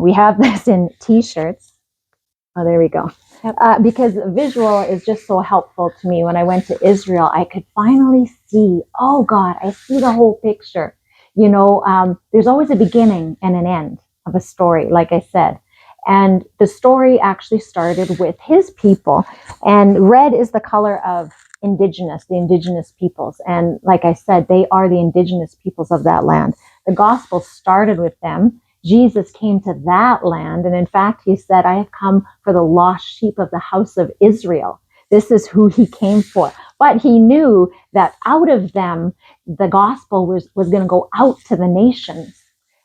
We have this in t-shirts. Oh, there we go. Yep. Because visual is just so helpful to me. When I went to Israel, I could finally see, oh God, I see the whole picture. There's always a beginning and an end of a story, like I said. And the story actually started with his people. And red is the color of the Indigenous peoples. And like I said, they are the Indigenous peoples of that land. The gospel started with them. Jesus came to that land. And in fact, he said, I have come for the lost sheep of the house of Israel. This is who he came for. But he knew that out of them, the gospel was going to go out to the nations.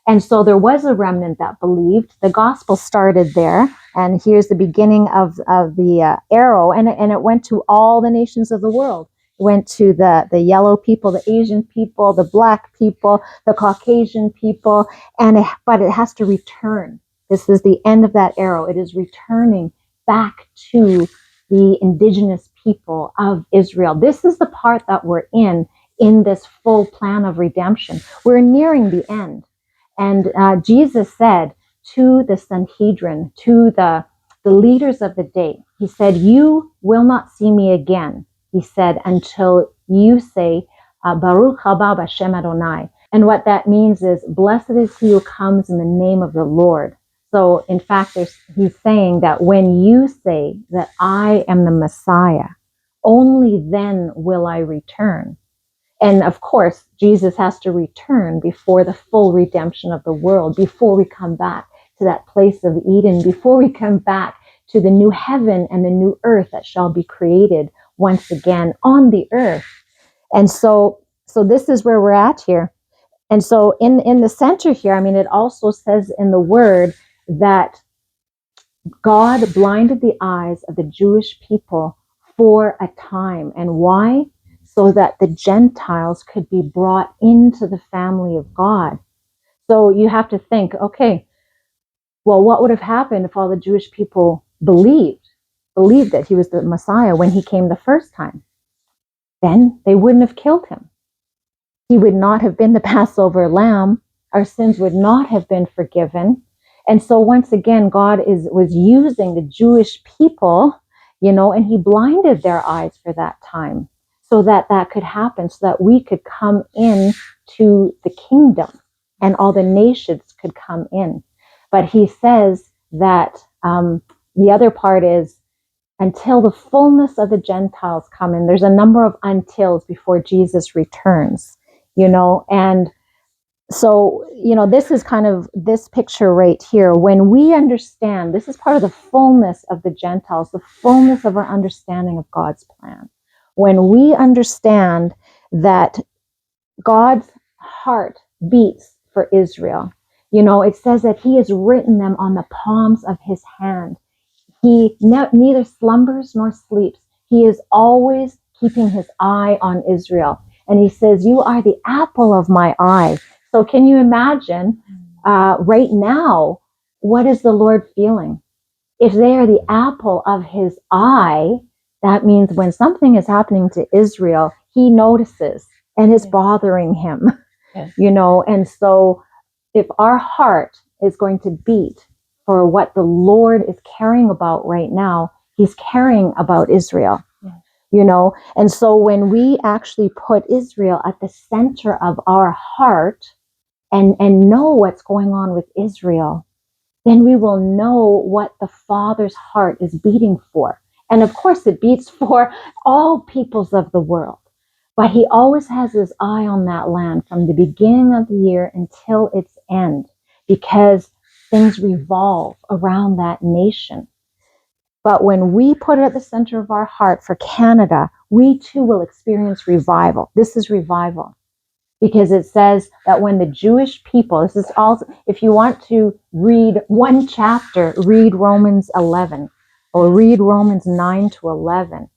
And so there was a remnant that believed. The gospel started there. And here's the beginning of the arrow. And it went to all the nations of the world. It went to the yellow people, the Asian people, the black people, the Caucasian people. But it has to return. This is the end of that arrow. It is returning back to the Indigenous people of Israel. This is the part that we're in this full plan of redemption. We're nearing the end. And Jesus said to the Sanhedrin, to the leaders of the day, he said, you will not see me again. He said, until you say, Baruch haba b'shem Adonai. And what that means is, blessed is he who comes in the name of the Lord. So in fact, he's saying that when you say that I am the Messiah, only then will I return. And of course, Jesus has to return before the full redemption of the world, before we come back to that place of Eden, before we come back to the new heaven and the new earth that shall be created once again on the earth. And so this is where we're at here. And so in the center here, it also says in the word that God blinded the eyes of the Jewish people for a time. And why? So that the Gentiles could be brought into the family of God. So you have to think, okay, well, what would have happened if all the Jewish people believed that he was the Messiah when he came the first time? Then they wouldn't have killed him. He would not have been the Passover lamb. Our sins would not have been forgiven. And so once again, God was using the Jewish people, and he blinded their eyes for that time so that could happen, so that we could come in to the kingdom and all the nations could come in. But he says that the other part is until the fullness of the Gentiles come in. There's a number of untils before Jesus returns, and so, this is kind of this picture right here. When we understand, this is part of the fullness of the Gentiles, the fullness of our understanding of God's plan. When we understand that God's heart beats for Israel, it says that he has written them on the palms of his hand. He neither slumbers nor sleeps. He is always keeping his eye on Israel. And he says, you are the apple of my eye. So can you imagine right now, what is the Lord feeling? If they are the apple of his eye, that means when something is happening to Israel, he notices and is bothering him, and so if our heart is going to beat for what the Lord is caring about right now, he's caring about Israel. And so when we actually put Israel at the center of our heart and know what's going on with Israel, then we will know what the Father's heart is beating for. And of course, it beats for all peoples of the world. But he always has his eye on that land from the beginning of the year until its end, because things revolve around that nation. But when we put it at the center of our heart for Canada, we too will experience revival. This is revival. Because it says that when the Jewish people, this is also, if you want to read one chapter, read Romans 11 or read Romans 9 to 11.